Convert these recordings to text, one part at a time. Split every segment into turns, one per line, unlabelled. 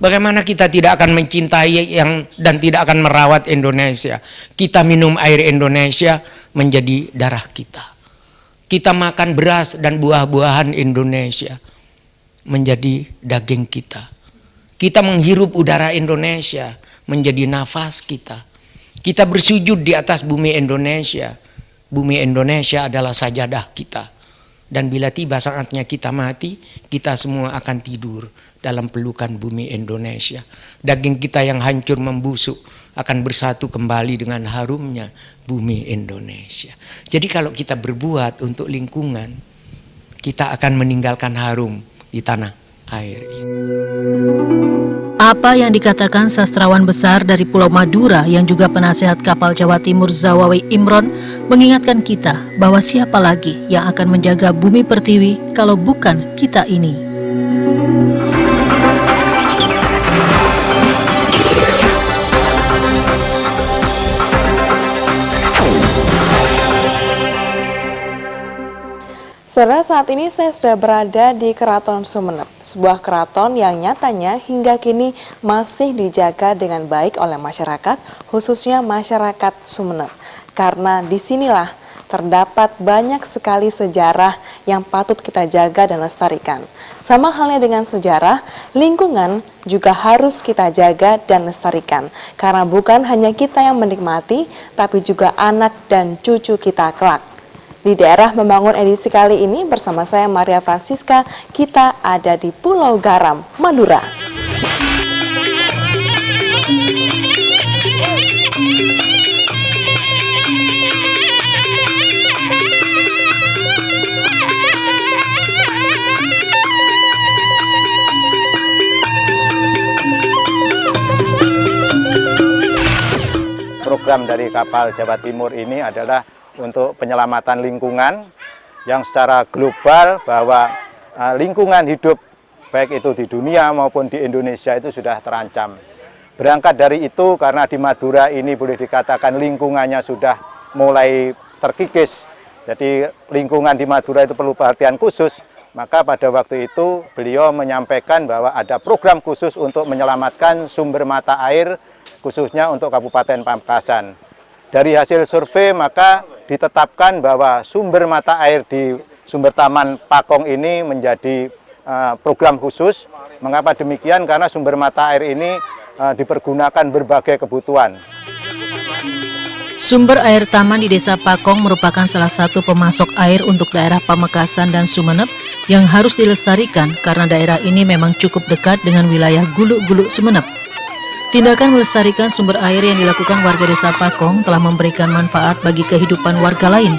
Bagaimana kita tidak akan mencintai dan tidak akan merawat Indonesia? Kita minum air Indonesia menjadi darah kita. Kita makan beras dan buah-buahan Indonesia menjadi daging kita. Kita menghirup udara Indonesia menjadi nafas kita. Kita bersujud di atas bumi Indonesia. Bumi Indonesia adalah sajadah kita. Dan bila tiba saatnya kita mati, kita semua akan tidur dalam pelukan bumi Indonesia. Daging kita yang hancur membusuk akan bersatu kembali dengan harumnya bumi Indonesia. Jadi kalau kita berbuat untuk lingkungan, kita akan meninggalkan harum di tanah air ini.
Apa yang dikatakan sastrawan besar dari Pulau Madura yang juga penasehat kapal Jawa Timur Zawawi Imron mengingatkan kita bahwa siapa lagi yang akan menjaga bumi pertiwi kalau bukan kita ini.
Saudara, saat ini saya sudah berada di Keraton Sumeneb, sebuah keraton yang nyatanya hingga kini masih dijaga dengan baik oleh masyarakat, khususnya masyarakat Sumeneb. Karena disinilah terdapat banyak sekali sejarah yang patut kita jaga dan lestarikan. Sama halnya dengan sejarah, lingkungan juga harus kita jaga dan lestarikan. Karena bukan hanya kita yang menikmati, tapi juga anak dan cucu kita kelak. Di daerah Membangun edisi kali ini bersama saya Maria Francisca, kita ada di Pulau Garam, Madura.
Program dari kapal Jawa Timur ini adalah untuk penyelamatan lingkungan yang secara global, bahwa lingkungan hidup baik itu di dunia maupun di Indonesia itu sudah terancam. Berangkat dari itu, karena di Madura ini boleh dikatakan lingkungannya sudah mulai terkikis, jadi lingkungan di Madura itu perlu perhatian khusus, maka pada waktu itu beliau menyampaikan bahwa ada program khusus untuk menyelamatkan sumber mata air khususnya untuk Kabupaten Pamekasan. Dari hasil survei maka ditetapkan bahwa sumber mata air di sumber Taman Pakong ini menjadi program khusus. Mengapa demikian? Karena sumber mata air ini dipergunakan berbagai kebutuhan.
Sumber air taman di Desa Pakong merupakan salah satu pemasok air untuk daerah Pamekasan dan Sumeneb yang harus dilestarikan karena daerah ini memang cukup dekat dengan wilayah Guluk-Guluk Sumeneb. Tindakan melestarikan sumber air yang dilakukan warga Desa Pakong telah memberikan manfaat bagi kehidupan warga lain.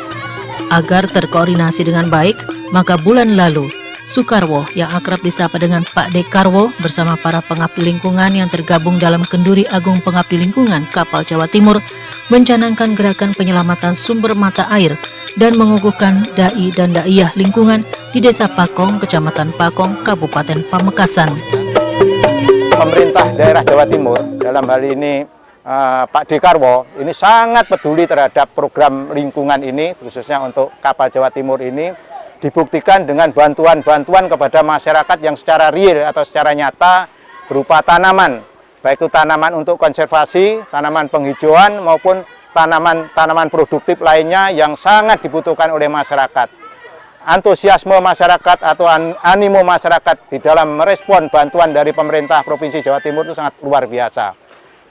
Agar terkoordinasi dengan baik, maka bulan lalu, Sukarwo yang akrab disapa dengan Pak Dekarwo bersama para pengabdi lingkungan yang tergabung dalam Kenduri Agung Pengabdi Lingkungan Kapal Jawa Timur mencanangkan gerakan penyelamatan sumber mata air dan mengukuhkan dai dan daiyah lingkungan di Desa Pakong, Kecamatan Pakong, Kabupaten Pamekasan.
Pemerintah daerah Jawa Timur, dalam hal ini Pak Dekarwo, ini sangat peduli terhadap program lingkungan ini, khususnya untuk kapal Jawa Timur ini, dibuktikan dengan bantuan-bantuan kepada masyarakat yang secara real atau secara nyata berupa tanaman, baik itu tanaman untuk konservasi, tanaman penghijauan maupun tanaman-tanaman produktif lainnya yang sangat dibutuhkan oleh masyarakat. Antusiasme masyarakat atau animo masyarakat di dalam merespon bantuan dari pemerintah Provinsi Jawa Timur itu sangat luar biasa.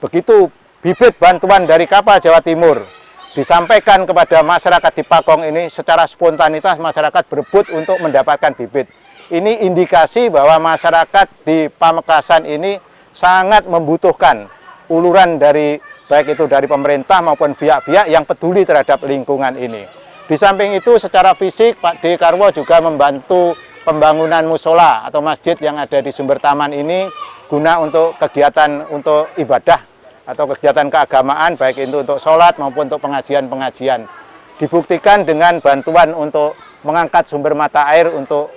Begitu bibit bantuan dari kapal Jawa Timur disampaikan kepada masyarakat di Pakong ini, secara spontanitas masyarakat berebut untuk mendapatkan bibit. Ini indikasi bahwa masyarakat di Pamekasan ini sangat membutuhkan uluran dari baik itu dari pemerintah maupun pihak-pihak yang peduli terhadap lingkungan ini. Di samping itu secara fisik Pak Dekarwo juga membantu pembangunan musola atau masjid yang ada di sumber taman ini guna untuk kegiatan untuk ibadah atau kegiatan keagamaan, baik itu untuk sholat maupun untuk pengajian-pengajian. Dibuktikan dengan bantuan untuk mengangkat sumber mata air untuk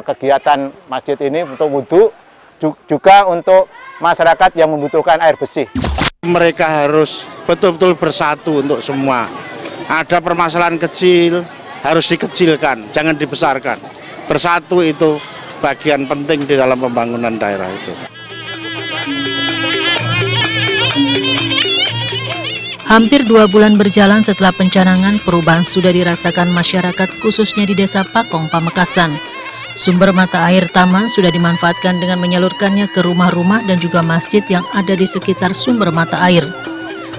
kegiatan masjid ini, untuk wudhu, juga untuk masyarakat yang membutuhkan air bersih.
Mereka harus betul-betul bersatu untuk semua. Ada permasalahan kecil, harus dikecilkan, jangan dibesarkan. Bersatu itu bagian penting di dalam pembangunan daerah itu.
Hampir 2 bulan berjalan setelah pencanangan, perubahan sudah dirasakan masyarakat khususnya di Desa Pakong, Pamekasan. Sumber mata air taman sudah dimanfaatkan dengan menyalurkannya ke rumah-rumah dan juga masjid yang ada di sekitar sumber mata air.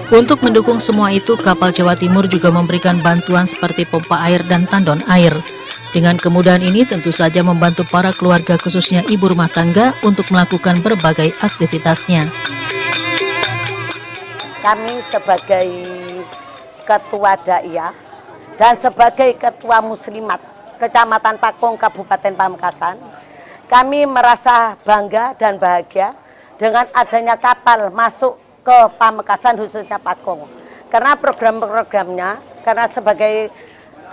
Untuk mendukung semua itu, Kapal Jawa Timur juga memberikan bantuan seperti pompa air dan tandon air. Dengan kemudahan ini tentu saja membantu para keluarga khususnya ibu rumah tangga untuk melakukan berbagai aktivitasnya.
Kami sebagai Ketua Daiyah dan sebagai Ketua Muslimat Kecamatan Pakong, Kabupaten Pamekasan, kami merasa bangga dan bahagia dengan adanya kapal masuk ke Pamekasan khususnya Pakong. Karena program-programnya, karena sebagai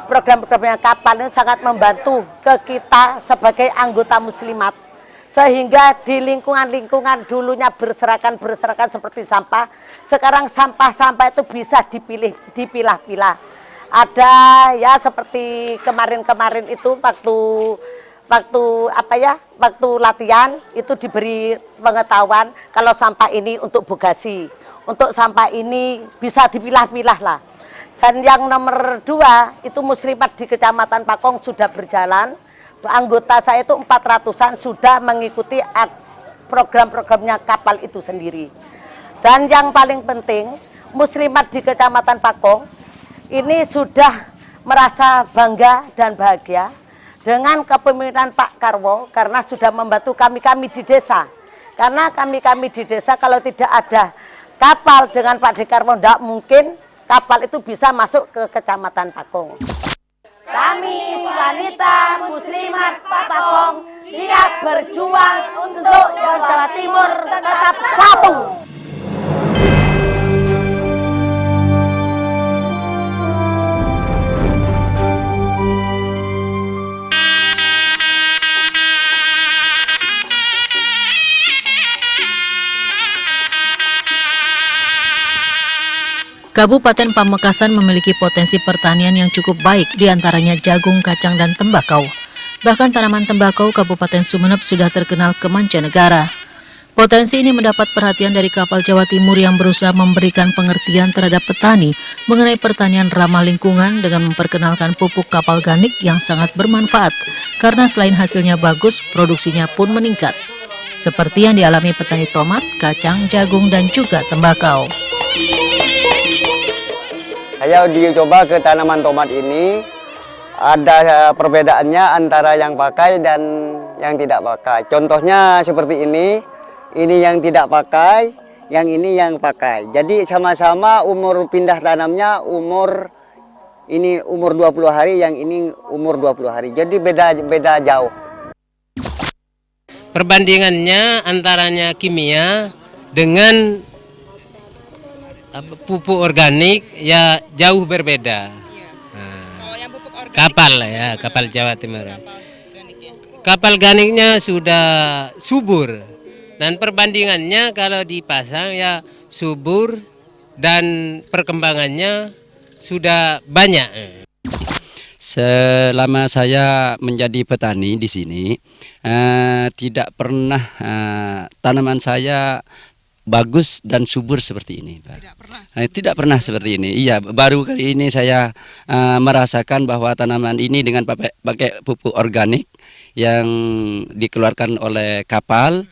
program-programnya kapal ini sangat membantu ke kita sebagai anggota muslimat. Sehingga di lingkungan-lingkungan dulunya berserakan seperti sampah, sekarang sampah-sampah itu bisa dipilah-pilah. Ada ya seperti kemarin-kemarin itu waktu latihan itu diberi pengetahuan kalau sampah ini untuk bogasi, untuk sampah ini bisa dipilah-pilah lah. Dan yang nomor 2 itu muslimat di Kecamatan Pakong sudah berjalan. Anggota saya itu 400-an sudah mengikuti program-programnya kapal itu sendiri. Dan yang paling penting, muslimat di Kecamatan Pakong ini sudah merasa bangga dan bahagia dengan kepemimpinan Pak Karwo karena sudah membantu kami-kami di desa. Karena kami-kami di desa kalau tidak ada kapal dengan Pak Dekarwo tidak mungkin kapal itu bisa masuk ke Kecamatan Pakong. Kami wanita muslimat Pakong siap berjuang untuk Jawa Timur tetap satu.
Kabupaten Pamekasan memiliki potensi pertanian yang cukup baik, diantaranya jagung, kacang, dan tembakau. Bahkan tanaman tembakau Kabupaten Sumeneb sudah terkenal ke mancanegara. Potensi ini mendapat perhatian dari Kapal Jawa Timur yang berusaha memberikan pengertian terhadap petani mengenai pertanian ramah lingkungan dengan memperkenalkan pupuk kapal ganik yang sangat bermanfaat, karena selain hasilnya bagus, produksinya pun meningkat. Seperti yang dialami petani tomat, kacang, jagung, dan juga tembakau.
Saya dicoba ke tanaman tomat ini, ada perbedaannya antara yang pakai dan yang tidak pakai. Contohnya seperti ini yang tidak pakai, yang ini yang pakai. Jadi sama-sama umur pindah tanamnya ini umur 20 hari, yang ini umur 20 hari. Jadi beda jauh.
Perbandingannya antaranya kimia dengan pupuk organik ya jauh berbeda. Kapal ya, kapal Jawa Timur. Kapal ganiknya sudah subur dan perbandingannya kalau dipasang ya subur dan perkembangannya sudah banyak.
Selama saya menjadi petani di sini, tidak pernah tanaman saya bagus dan subur seperti ini, Pak. Tidak pernah seperti ini. Iya, baru kali ini saya merasakan bahwa tanaman ini dengan pakai pupuk organik yang dikeluarkan oleh kapal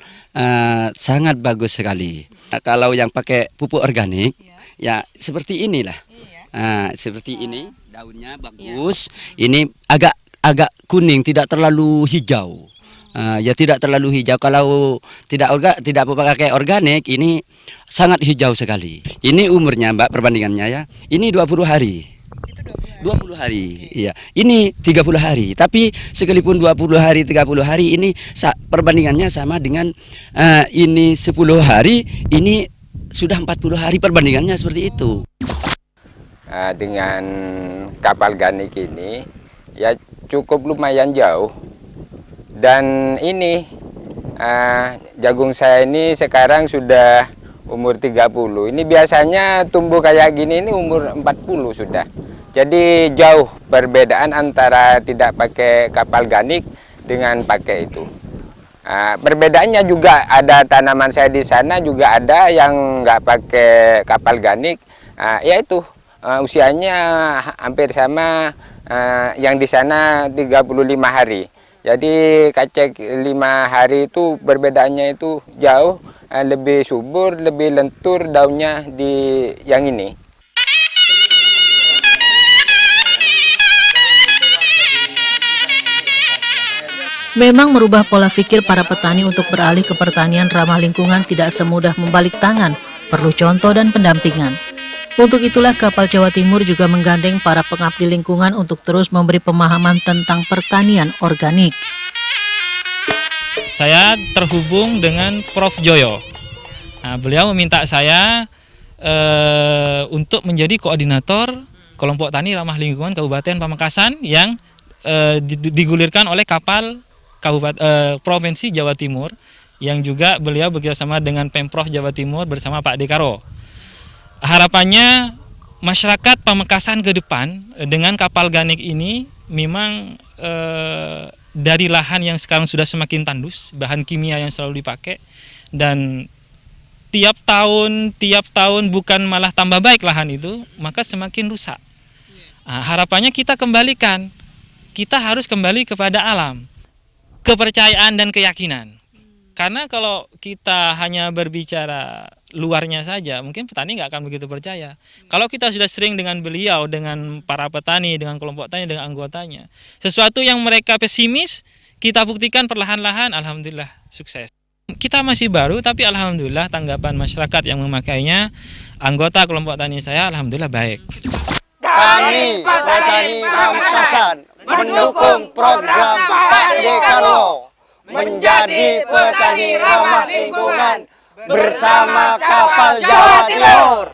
sangat bagus sekali. Nah, kalau yang pakai pupuk organik, ya seperti inilah. Seperti ini, daunnya bagus. Ini agak kuning, tidak terlalu hijau. Ya tidak terlalu hijau. Kalau tidak pakai organik ini sangat hijau sekali. Ini umurnya Mbak perbandingannya ya. Ini 20 hari. Itu 20 hari. Iya. Ini 30 hari. Tapi sekalipun 20 hari 30 hari ini perbandingannya sama dengan ini 10 hari, ini sudah 40 hari, perbandingannya seperti itu.
Dengan kapal ganik ini ya cukup lumayan jauh. Dan ini jagung saya ini sekarang sudah umur 30. Ini biasanya tumbuh kayak gini ini umur 40 sudah. Jadi jauh perbedaan antara tidak pakai kapal ganik dengan pakai itu. Perbedaannya juga ada tanaman saya di sana juga ada yang nggak pakai kapal ganik. Yaitu usianya hampir sama yang di sana 35 hari. Jadi kacek 5 hari itu perbedaannya itu jauh, lebih subur, lebih lentur daunnya di yang ini.
Memang merubah pola pikir para petani untuk beralih ke pertanian ramah lingkungan tidak semudah membalik tangan, perlu contoh dan pendampingan. Untuk itulah Kapal Jawa Timur juga menggandeng para pengabdi lingkungan untuk terus memberi pemahaman tentang pertanian organik.
Saya terhubung dengan Prof. Joyo. Nah, beliau meminta saya untuk menjadi koordinator kelompok tani ramah lingkungan Kabupaten Pamekasan yang digulirkan oleh Kapal Provinsi Jawa Timur, yang juga beliau bekerjasama dengan Pemprov Jawa Timur bersama Pak Dekaro. Harapannya masyarakat Pamekasan ke depan dengan kapal ganik ini memang dari lahan yang sekarang sudah semakin tandus, bahan kimia yang selalu dipakai, dan tiap tahun bukan malah tambah baik lahan itu, maka semakin rusak. Nah, harapannya kita kembalikan, kita harus kembali kepada alam. Kepercayaan dan keyakinan. Karena kalau kita hanya berbicara luarnya saja, mungkin petani nggak akan begitu percaya. Kalau kita sudah sering dengan beliau, dengan para petani, dengan kelompok tani, dengan anggotanya, sesuatu yang mereka pesimis, kita buktikan perlahan-lahan, alhamdulillah sukses. Kita masih baru, tapi alhamdulillah tanggapan masyarakat yang memakainya, anggota kelompok tani saya, alhamdulillah baik.
Kami petani Pamekasan mendukung program Pak Dekarwo menjadi petani ramah lingkungan bersama Kapal Jawa Timur.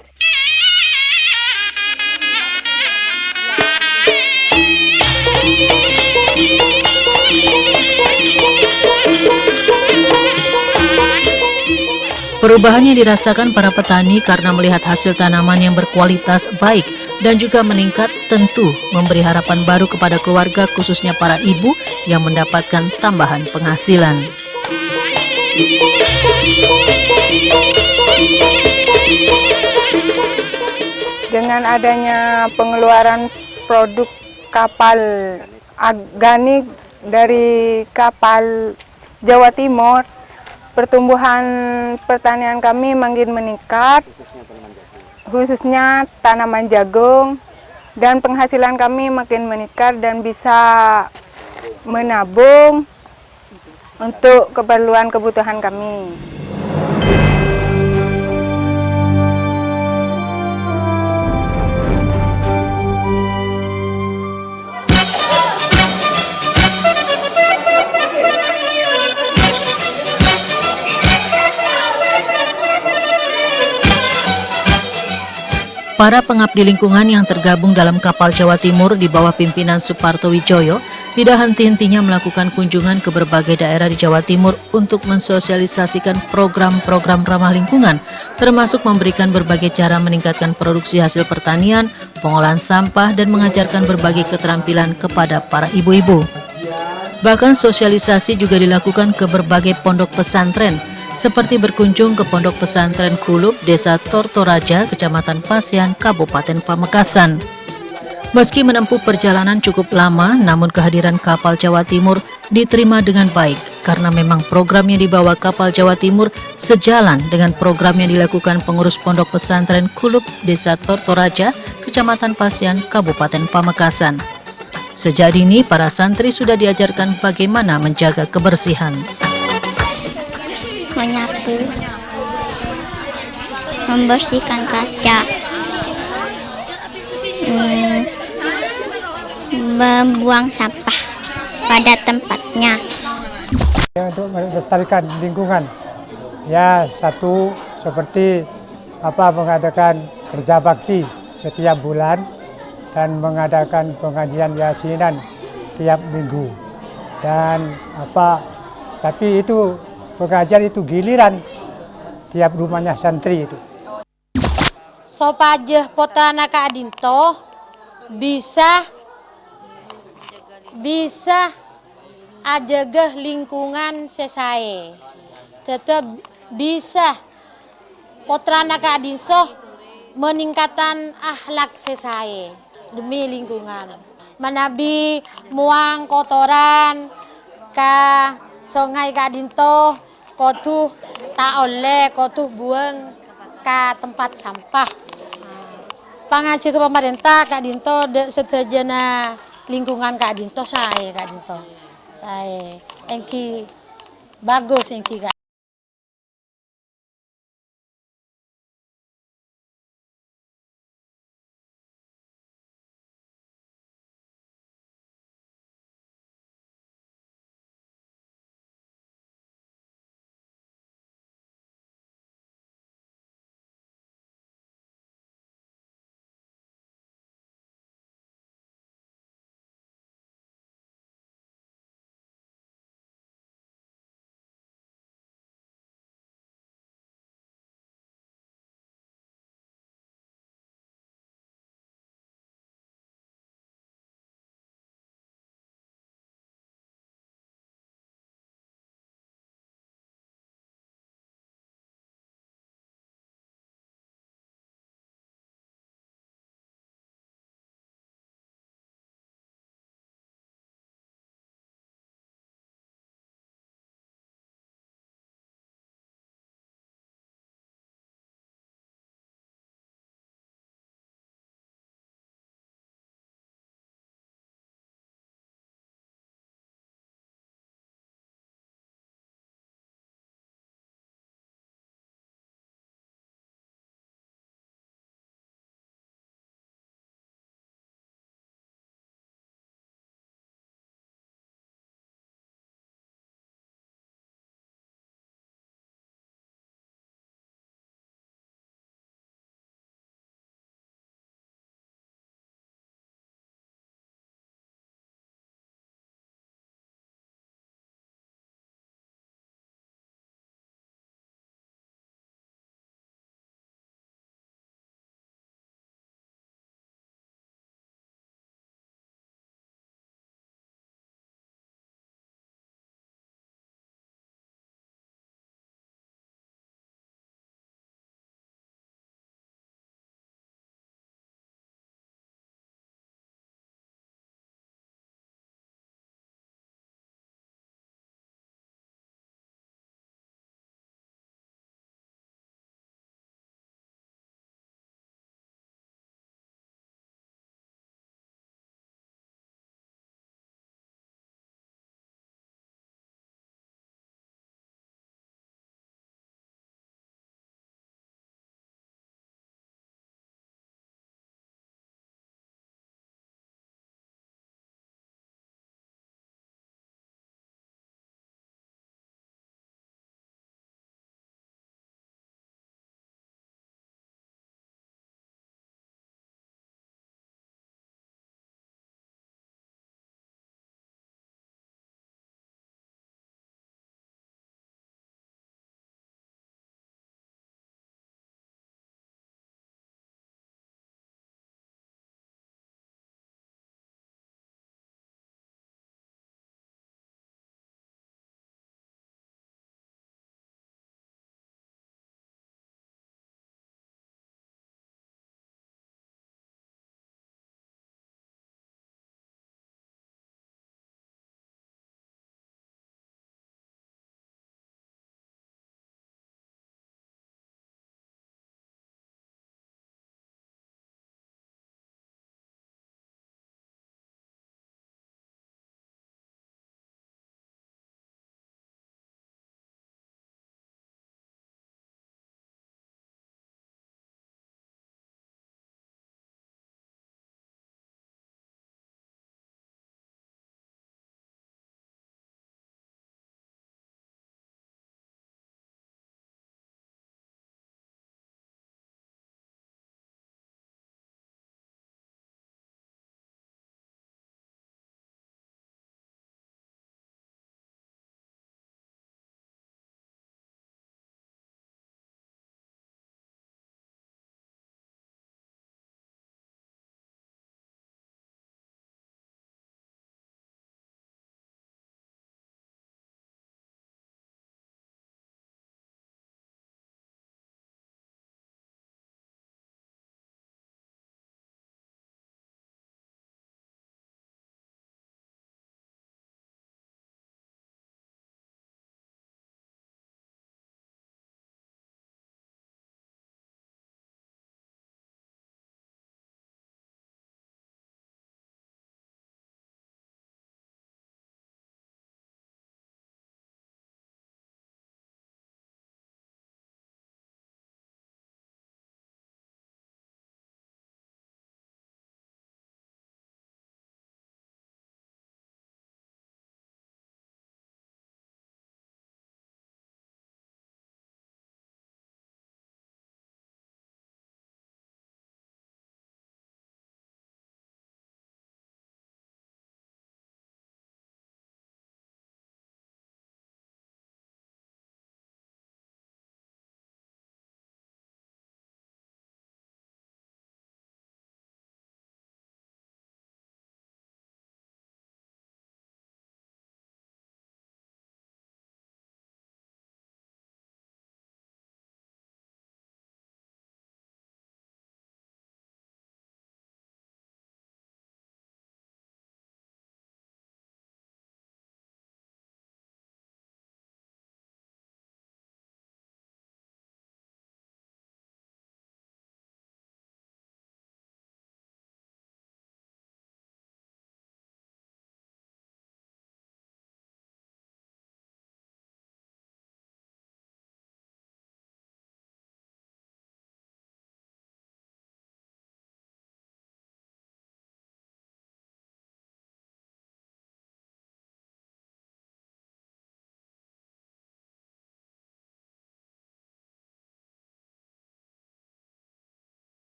Perubahan yang dirasakan para petani karena melihat hasil tanaman yang berkualitas baik dan juga meningkat tentu memberi harapan baru kepada keluarga, khususnya para ibu yang mendapatkan tambahan penghasilan.
Dengan adanya pengeluaran produk kapal organik dari Kapal Jawa Timur, pertumbuhan pertanian kami makin meningkat, khususnya tanaman jagung, dan penghasilan kami makin meningkat dan bisa menabung untuk keperluan kebutuhan kami.
Para pengabdi lingkungan yang tergabung dalam Kapal Jawa Timur di bawah pimpinan Suparto Wijoyo tidak henti-hentinya melakukan kunjungan ke berbagai daerah di Jawa Timur untuk mensosialisasikan program-program ramah lingkungan, termasuk memberikan berbagai cara meningkatkan produksi hasil pertanian, pengolahan sampah, dan mengajarkan berbagai keterampilan kepada para ibu-ibu. Bahkan sosialisasi juga dilakukan ke berbagai pondok pesantren, seperti berkunjung ke Pondok Pesantren Kulub, Desa Tortoraja, Kecamatan Pasian, Kabupaten Pamekasan. Meski menempuh perjalanan cukup lama, namun kehadiran Kapal Jawa Timur diterima dengan baik, karena memang program yang dibawa Kapal Jawa Timur sejalan dengan program yang dilakukan pengurus Pondok Pesantren Kulub, Desa Tortoraja, Kecamatan Pasian, Kabupaten Pamekasan. Sejak dini, para santri sudah diajarkan bagaimana menjaga kebersihan.
Menyapu, membersihkan kaca, membuang sampah pada tempatnya.
Untuk melestarikan lingkungan, ya satu seperti mengadakan kerja bakti setiap bulan dan mengadakan pengajian yasinan tiap minggu, dan tapi itu pengajian itu giliran tiap rumahnya santri itu.
Sopajeh potrana Kak Adinto bisa ajegeh lingkungan sesae. Tetap bisa potrana Kak Adinso meningkatkan akhlak sesae demi lingkungan. Manabi muang kotoran ke sungai Kak Dinto, kotuh tak oleh kotuh buang ke tempat sampah. Pangacu ke pemerintah Kak Dinto setejana lingkungan Kak Dinto saya Kak Dinto. Saya engki bagus engki Kak.